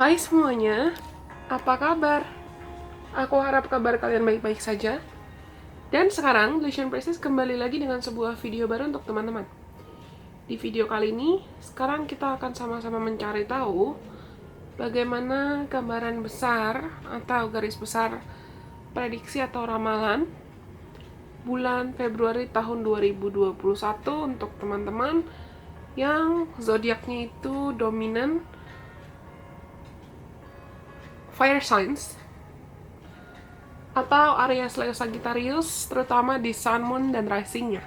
Hai semuanya, apa kabar? Aku harap kabar kalian baik-baik saja. Dan sekarang, Lesion Prestige kembali lagi dengan sebuah video baru untuk teman-teman. Di video kali ini, sekarang kita akan sama-sama mencari tahu bagaimana gambaran besar atau garis besar prediksi atau ramalan bulan Februari tahun 2021 untuk teman-teman yang zodiaknya itu dominan fire signs atau Aries, Leo, Sagittarius, terutama di Sun, Moon, dan Rising-nya.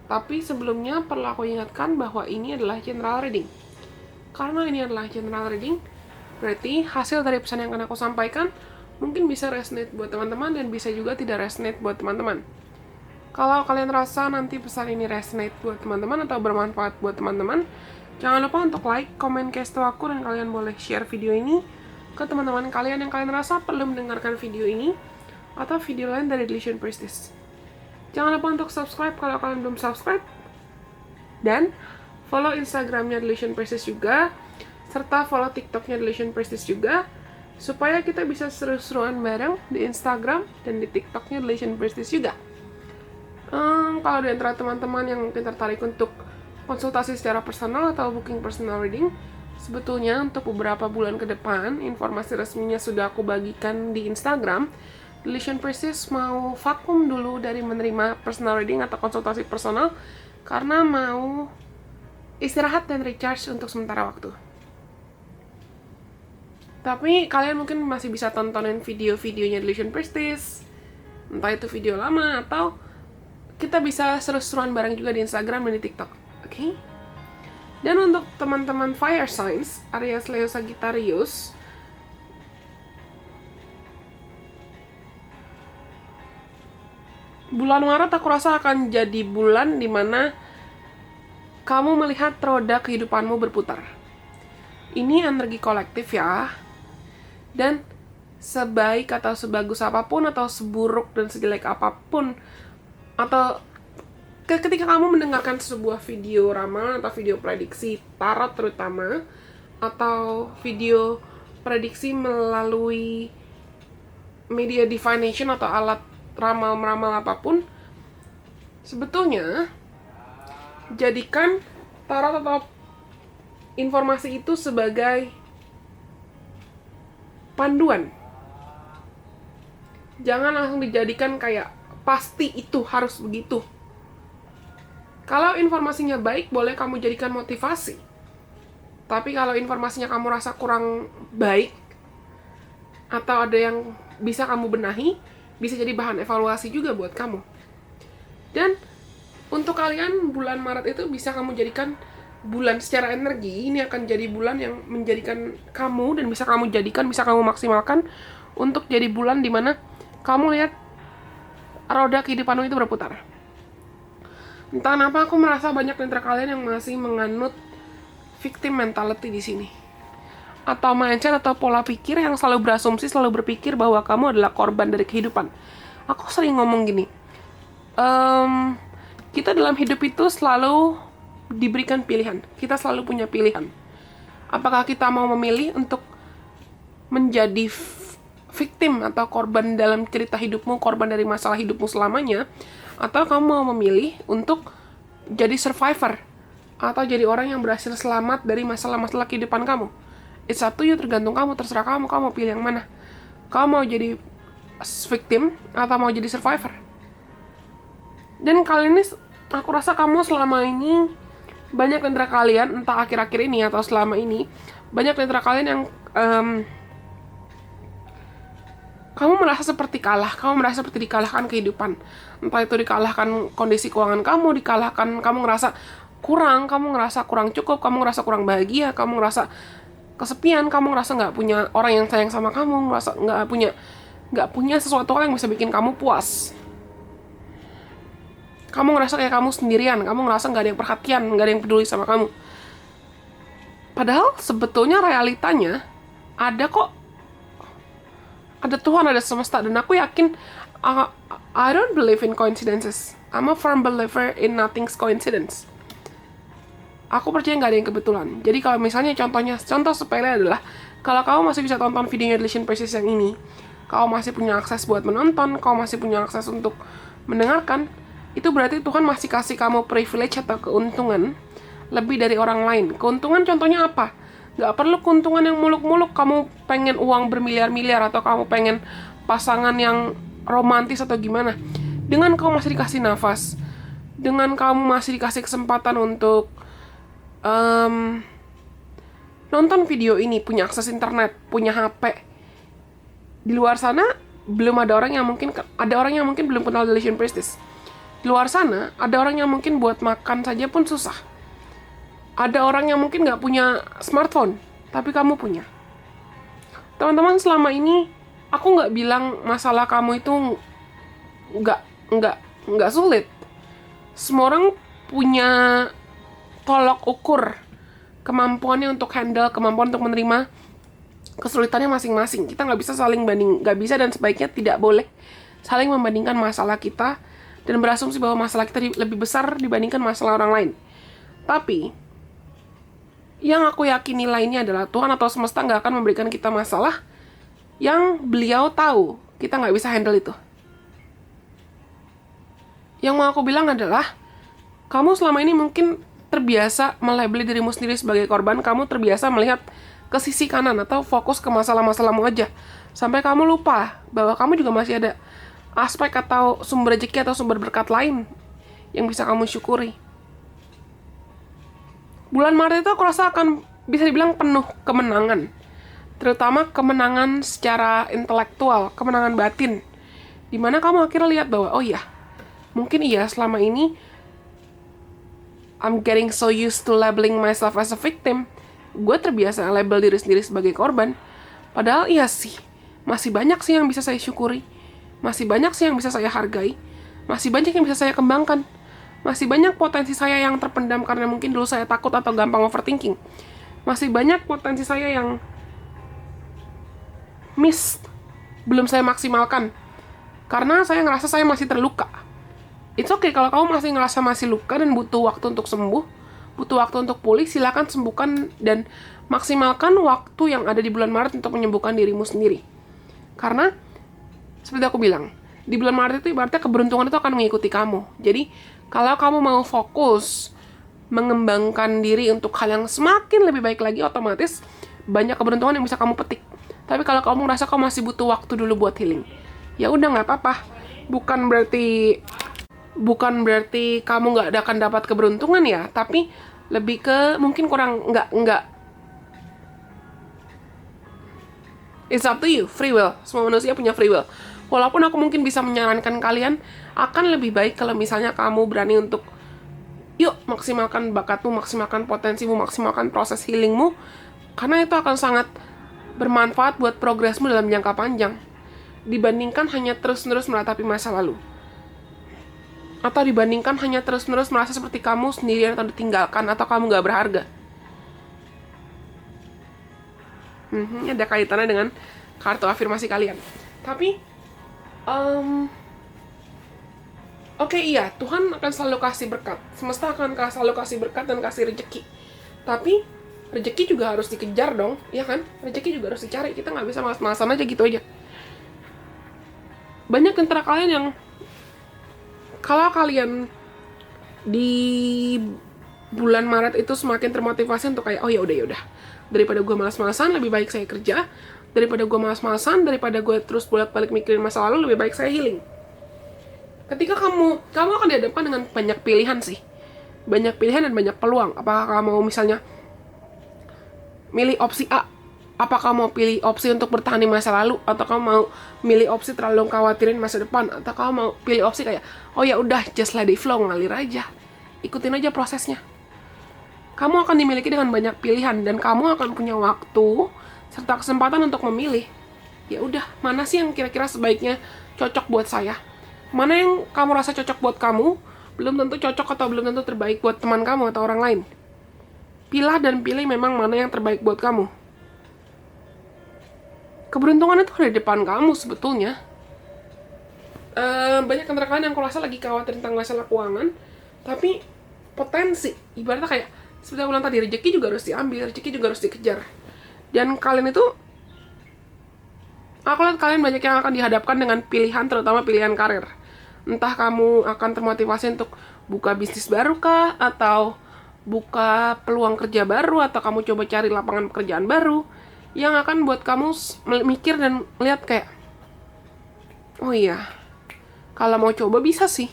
Tapi sebelumnya perlu aku ingatkan bahwa ini adalah general reading. Karena ini adalah general reading, berarti hasil dari pesan yang akan aku sampaikan mungkin bisa resonate buat teman-teman dan bisa juga tidak resonate buat teman-teman. Kalau kalian rasa nanti pesan ini resonate buat teman-teman atau bermanfaat buat teman-teman, jangan lupa untuk like, komen, kasih tahu aku, dan kalian boleh share video ini ke teman-teman kalian yang kalian rasa perlu mendengarkan video ini atau video lain dari Lesion Prestige. Jangan lupa untuk subscribe kalau kalian belum subscribe, dan follow Instagramnya Lesion Prestige juga, serta follow TikToknya Lesion Prestige juga, supaya kita bisa seru-seruan bareng di Instagram dan di TikToknya Lesion Prestige juga. Kalau di antara teman-teman yang mungkin tertarik untuk konsultasi secara personal atau booking personal reading, sebetulnya untuk beberapa bulan ke depan, informasi resminya sudah aku bagikan di Instagram. Lesion Prestige mau vakum dulu dari menerima personal reading atau konsultasi personal karena mau istirahat dan recharge untuk sementara waktu. Tapi kalian mungkin masih bisa tontonin video-videonya Lesion Prestige, entah itu video lama atau kita bisa seru-seruan bareng juga di Instagram dan di TikTok. Oke? Dan untuk teman-teman fire signs, Aries, Leo, Sagittarius, bulan Maret aku rasa akan jadi bulan dimana kamu melihat roda kehidupanmu berputar. Ini energi kolektif ya. Dan sebaik atau sebagus apapun atau seburuk dan sejelek apapun, atau ketika kamu mendengarkan sebuah video ramalan atau video prediksi tarot terutama, atau video prediksi melalui media divination atau alat ramal-meramal apapun, sebetulnya jadikan tarot atau informasi itu sebagai panduan. Jangan langsung dijadikan kayak pasti itu harus begitu. Kalau informasinya baik, boleh kamu jadikan motivasi. Tapi kalau informasinya kamu rasa kurang baik atau ada yang bisa kamu benahi, bisa jadi bahan evaluasi juga buat kamu. Dan untuk kalian, bulan Maret itu bisa kamu jadikan bulan secara energi. Ini akan jadi bulan yang menjadikan kamu, dan bisa kamu jadikan, bisa kamu maksimalkan untuk jadi bulan dimana kamu lihat roda kehidupanmu itu berputar. Entah kenapa aku merasa banyak di antara kalian yang masih menganut victim mentality di sini, atau mindset atau pola pikir yang selalu berasumsi, selalu berpikir bahwa kamu adalah korban dari kehidupan. Aku sering ngomong gini, kita dalam hidup itu selalu diberikan pilihan. Kita selalu punya pilihan. Apakah kita mau memilih untuk menjadi victim atau korban dalam cerita hidupmu, korban dari masalah hidupmu selamanya, atau kamu mau memilih untuk jadi survivor atau jadi orang yang berhasil selamat dari masalah-masalah kehidupan kamu. It's up to you, tergantung kamu, terserah kamu mau pilih yang mana. Kamu mau jadi victim atau mau jadi survivor. Dan kali ini aku rasa kamu selama ini, banyak antara kalian, entah akhir-akhir ini atau selama ini, banyak antara kalian yang kamu merasa seperti kalah, kamu merasa seperti dikalahkan kehidupan. Entah itu dikalahkan kondisi keuangan kamu, dikalahkan kamu ngerasa kurang, kamu ngerasa kurang cukup, kamu ngerasa kurang bahagia, kamu ngerasa kesepian, kamu ngerasa nggak punya orang yang sayang sama kamu, ngerasa nggak punya sesuatu hal yang bisa bikin kamu puas. Kamu ngerasa kayak kamu sendirian, kamu ngerasa nggak ada yang perhatian, nggak ada yang peduli sama kamu. Padahal sebetulnya realitanya ada kok. Ada Tuhan, ada semesta, dan aku yakin I don't believe in coincidences. I'm a firm believer in nothing's coincidence. Aku percaya nggak ada yang kebetulan. Jadi kalau misalnya contoh sepele adalah, kalau kamu masih bisa tonton videonya Delicious Precious yang ini, kamu masih punya akses buat menonton, kamu masih punya akses untuk mendengarkan, itu berarti Tuhan masih kasih kamu privilege atau keuntungan lebih dari orang lain. Keuntungan contohnya apa? Nggak perlu keuntungan yang muluk-muluk, kamu pengen uang bermiliar-miliar, atau kamu pengen pasangan yang romantis atau gimana. Dengan kamu masih dikasih nafas, dengan kamu masih dikasih kesempatan untuk nonton video ini, punya akses internet, punya HP. Di luar sana belum ada orang yang mungkin belum kenal Delicious Prestige. Di luar sana ada orang yang mungkin buat makan saja pun susah. Ada orang yang mungkin nggak punya smartphone, tapi kamu punya. Teman-teman, selama ini aku nggak bilang masalah kamu itu nggak sulit. Semua orang punya tolok ukur kemampuannya untuk handle, kemampuan untuk menerima kesulitannya masing-masing. Kita nggak bisa nggak bisa dan sebaiknya tidak boleh saling membandingkan masalah kita dan berasumsi bahwa masalah kita lebih besar dibandingkan masalah orang lain. Tapi yang aku yakini lainnya adalah Tuhan atau semesta nggak akan memberikan kita masalah yang Beliau tahu kita nggak bisa handle itu. Yang mau aku bilang adalah, kamu selama ini mungkin terbiasa melabeli dirimu sendiri sebagai korban, kamu terbiasa melihat ke sisi kanan atau fokus ke masalah-masalahmu aja, sampai kamu lupa bahwa kamu juga masih ada aspek atau sumber rezeki atau sumber berkat lain yang bisa kamu syukuri. Bulan Maret itu aku rasa akan bisa dibilang penuh kemenangan, terutama kemenangan secara intelektual, kemenangan batin, dimana kamu akhirnya lihat bahwa oh iya, mungkin iya selama ini I'm getting so used to labeling myself as a victim. Gue terbiasa label diri sendiri sebagai korban. Padahal iya sih, masih banyak sih yang bisa saya syukuri. Masih banyak sih yang bisa saya hargai. Masih banyak yang bisa saya kembangkan. Masih banyak potensi saya yang terpendam karena mungkin dulu saya takut atau gampang overthinking. Masih banyak potensi saya yang belum saya maksimalkan. Karena saya ngerasa saya masih terluka. It's okay kalau kamu masih ngerasa masih luka dan butuh waktu untuk sembuh, butuh waktu untuk pulih, silakan sembuhkan dan maksimalkan waktu yang ada di bulan Maret untuk menyembuhkan dirimu sendiri. Karena, seperti aku bilang, di bulan Maret itu ibaratnya keberuntungan itu akan mengikuti kamu. Jadi, kalau kamu mau fokus mengembangkan diri untuk hal yang semakin lebih baik lagi, otomatis banyak keberuntungan yang bisa kamu petik. Tapi kalau kamu merasa kamu masih butuh waktu dulu buat healing, ya udah nggak apa-apa. Bukan berarti kamu nggak akan dapat keberuntungan ya, tapi lebih ke mungkin kurang nggak. It's up to you, free will. Semua manusia punya free will. Walaupun aku mungkin bisa menyarankan kalian akan lebih baik kalau misalnya kamu berani untuk yuk maksimalkan bakatmu, maksimalkan potensimu, maksimalkan proses healingmu, karena itu akan sangat bermanfaat buat progresmu dalam jangka panjang dibandingkan hanya terus-menerus meratapi masa lalu. Atau dibandingkan hanya terus-menerus merasa seperti kamu sendirian atau ditinggalkan, atau kamu gak berharga. Ada kaitannya dengan kartu afirmasi kalian. Tapi, oke, iya, Tuhan akan selalu kasih berkat. Semesta akan selalu kasih berkat dan kasih rezeki. Tapi, rezeki juga harus dikejar dong, ya kan? Rezeki juga harus dicari. Kita gak bisa malas-malasan aja gitu aja. Banyak antara kalian yang kalau kalian di bulan Maret itu semakin termotivasi untuk kayak, oh ya udah, daripada gue malas-malasan, lebih baik saya kerja. Daripada gue malas-malasan, daripada gue terus bolak-balik mikirin masa lalu, lebih baik saya healing. Ketika kamu akan dihadapkan dengan banyak pilihan sih, banyak pilihan dan banyak peluang. Apakah kamu misalnya milih opsi A? Apakah mau pilih opsi untuk bertahan di masa lalu, atau kamu mau milih opsi terlalu khawatirin masa depan, atau kamu mau pilih opsi kayak oh ya udah just let it flow, ngalir aja, ikutin aja prosesnya. Kamu akan dimiliki dengan banyak pilihan dan kamu akan punya waktu serta kesempatan untuk memilih. Ya udah, mana sih yang kira-kira sebaiknya cocok buat saya? Mana yang kamu rasa cocok buat kamu, belum tentu cocok atau belum tentu terbaik buat teman kamu atau orang lain. Pilah dan pilih memang mana yang terbaik buat kamu. Keberuntungan itu ada di depan kamu sebetulnya. Banyak antara kalian yang kurasa lagi khawatir tentang masalah keuangan, tapi potensi, ibaratnya kayak Seperti aku bilang tadi, rezeki juga harus diambil, rezeki juga harus dikejar. Dan kalian itu, aku lihat kalian banyak yang akan dihadapkan dengan pilihan, terutama pilihan karir. Entah kamu akan termotivasi untuk buka bisnis baru kah, atau buka peluang kerja baru, atau kamu coba cari lapangan pekerjaan baru yang akan buat kamu mikir dan lihat kayak, oh iya, kalau mau coba bisa sih,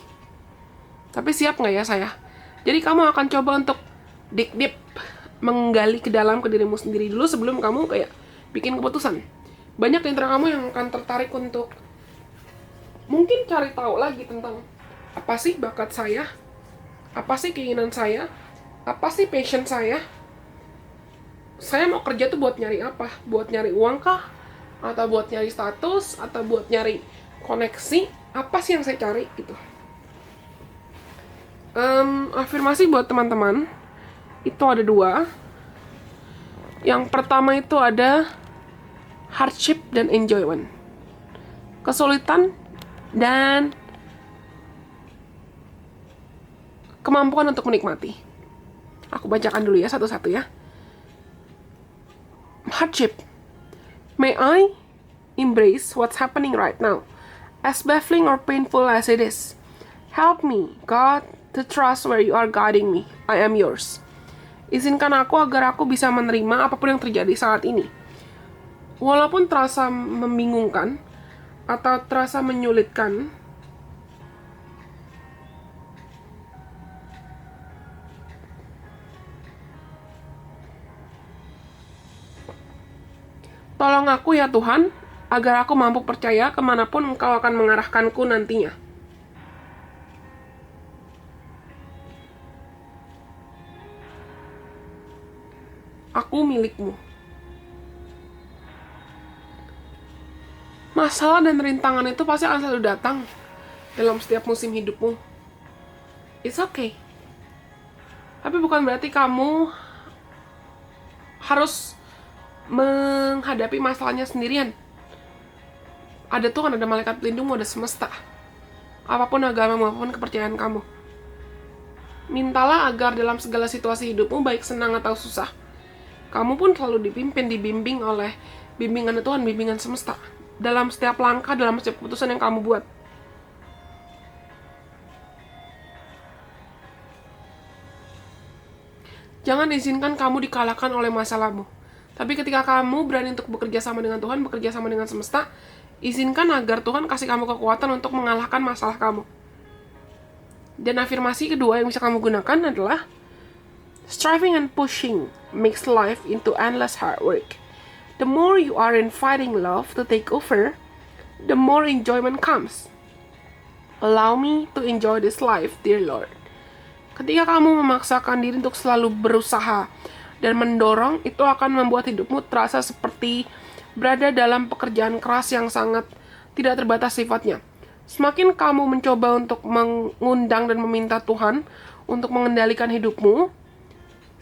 tapi siap nggak ya saya? Jadi kamu akan coba untuk dig deep, menggali ke dalam ke dirimu sendiri dulu sebelum kamu kayak bikin keputusan. Banyak di antara kamu yang akan tertarik untuk mungkin cari tahu lagi tentang apa sih bakat saya, apa sih keinginan saya, apa sih passion saya mau kerja tuh buat nyari apa? Buat nyari uang kah? Atau buat nyari status? Atau buat nyari koneksi? Apa sih yang saya cari gitu? Afirmasi buat teman-teman itu ada 2. Yang pertama itu ada hardship dan enjoyment, kesulitan dan kemampuan untuk menikmati. Aku bacakan dulu ya satu-satu ya. Hardship. May I embrace what's happening right now, as baffling or painful as it is. Help me, God, to trust where you are guiding me. I am yours. Izinkan aku agar aku bisa menerima apapun yang terjadi saat ini. Walaupun terasa membingungkan atau terasa menyulitkan, tolong aku ya Tuhan, agar aku mampu percaya kemanapun Engkau akan mengarahkanku nantinya. Aku milikmu. Masalah dan rintangan itu pasti akan selalu datang dalam setiap musim hidupmu. It's okay. Tapi bukan berarti kamu harus menghadapi masalahnya sendirian. Ada Tuhan, ada malaikat pelindungmu, ada semesta. Apapun agama, apapun kepercayaan kamu. Mintalah agar dalam segala situasi hidupmu, baik senang atau susah, kamu pun selalu dibimbing oleh bimbingan Tuhan, bimbingan semesta. Dalam setiap langkah, dalam setiap keputusan yang kamu buat. Jangan izinkan kamu dikalahkan oleh masalahmu. Tapi ketika kamu berani untuk bekerja sama dengan Tuhan, bekerja sama dengan semesta, izinkan agar Tuhan kasih kamu kekuatan untuk mengalahkan masalah kamu. Dan afirmasi kedua yang bisa kamu gunakan adalah striving and pushing makes life into endless hard work. The more you are in fighting love to take over, the more enjoyment comes. Allow me to enjoy this life, dear Lord. Ketika kamu memaksakan diri untuk selalu berusaha dan mendorong, itu akan membuat hidupmu terasa seperti berada dalam pekerjaan keras yang sangat tidak terbatas sifatnya. Semakin kamu mencoba untuk mengundang dan meminta Tuhan untuk mengendalikan hidupmu,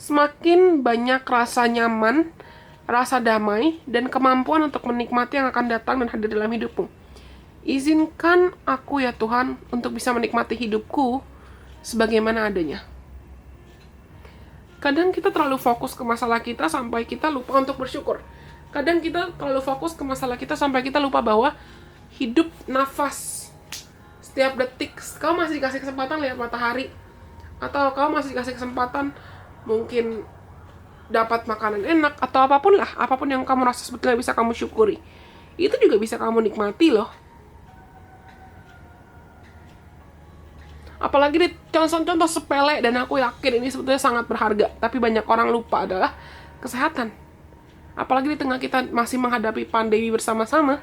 semakin banyak rasa nyaman, rasa damai, dan kemampuan untuk menikmati yang akan datang dan hadir dalam hidupmu. Izinkan aku ya Tuhan untuk bisa menikmati hidupku sebagaimana adanya. Kadang kita terlalu fokus ke masalah kita sampai kita lupa untuk bersyukur. Kadang kita terlalu fokus ke masalah kita sampai kita lupa bahwa hidup nafas. Setiap detik, kau masih dikasih kesempatan lihat matahari. Atau kau masih dikasih kesempatan mungkin dapat makanan enak. Atau apapun lah, apapun yang kamu rasa sebetulnya bisa kamu syukuri. Itu juga bisa kamu nikmati loh. Apalagi di contoh-contoh sepele, dan aku yakin ini sebetulnya sangat berharga, tapi banyak orang lupa, adalah kesehatan. Apalagi di tengah kita masih menghadapi pandemi bersama-sama.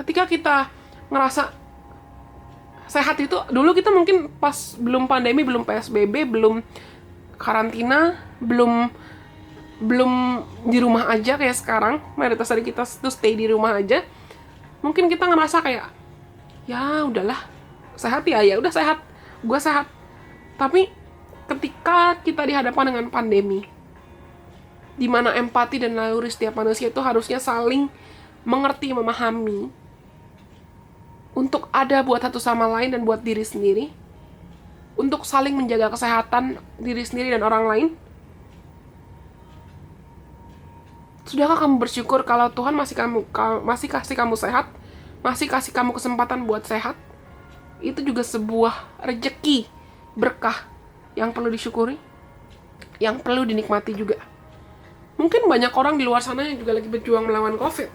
Ketika kita ngerasa sehat itu, dulu kita mungkin pas belum pandemi, belum PSBB, belum karantina, belum di rumah aja kayak sekarang, mayoritas dari kita tuh stay di rumah aja. Mungkin kita ngerasa kayak, ya udahlah, sehat ya udah sehat, gue sehat. Tapi ketika kita dihadapkan dengan pandemi, di mana empati dan naluri setiap manusia itu harusnya saling mengerti, memahami, untuk ada buat satu sama lain dan buat diri sendiri, untuk saling menjaga kesehatan diri sendiri dan orang lain? Sudahkah kamu bersyukur kalau Tuhan masih kasih kamu sehat, masih kasih kamu kesempatan buat sehat? Itu juga sebuah rejeki, berkah yang perlu disyukuri, yang perlu dinikmati juga. Mungkin banyak orang di luar sana yang juga lagi berjuang melawan COVID.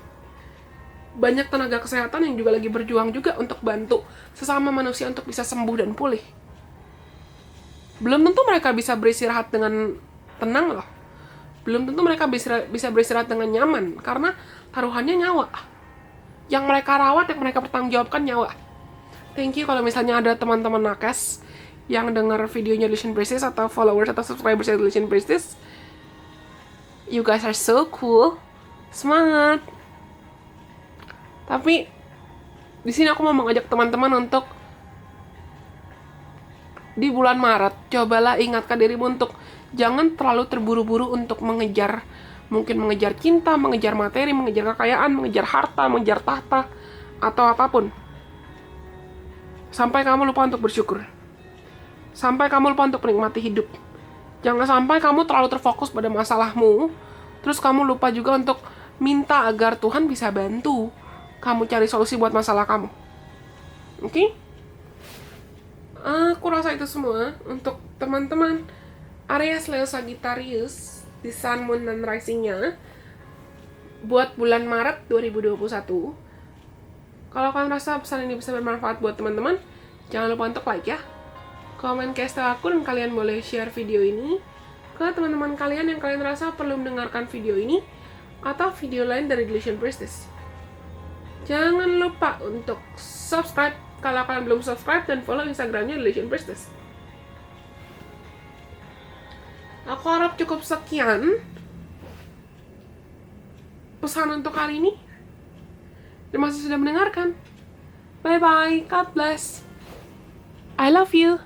Banyak tenaga kesehatan yang juga lagi berjuang juga untuk bantu sesama manusia untuk bisa sembuh dan pulih. Belum tentu mereka bisa beristirahat dengan tenang loh. Belum tentu mereka bisa beristirahat dengan nyaman, karena taruhannya nyawa. Yang mereka rawat, yang mereka pertanggungjawabkan nyawa. Thank you kalau misalnya ada teman-teman nakes yang dengar videonya Delusion Priestess atau followers atau subscribers Delusion Priestess. You guys are so cool. Semangat. Tapi di sini aku mau mengajak teman-teman untuk di bulan Maret, cobalah ingatkan dirimu untuk jangan terlalu terburu-buru untuk mengejar cinta, mengejar materi, mengejar kekayaan, mengejar harta, mengejar tahta, atau apapun. Sampai kamu lupa untuk bersyukur. Sampai kamu lupa untuk menikmati hidup. Jangan sampai kamu terlalu terfokus pada masalahmu, terus kamu lupa juga untuk minta agar Tuhan bisa bantu kamu cari solusi buat masalah kamu. Oke? Aku rasa itu semua untuk teman-teman Aries, Leo, Sagittarius di Sun, Moon, dan Rising-nya buat bulan Maret 2021. Kalau kalian rasa pesan ini bisa bermanfaat buat teman-teman, jangan lupa untuk like ya, komen ke aku, dan kalian boleh share video ini ke teman-teman kalian yang kalian rasa perlu mendengarkan video ini atau video lain dari Delusion Priestess. Jangan lupa untuk subscribe kalau kalian belum subscribe, dan follow Instagramnya Delusion Priestess. Aku harap cukup sekian pesan untuk hari ini. Terima kasih sudah mendengarkan. Bye bye, God bless. I love you.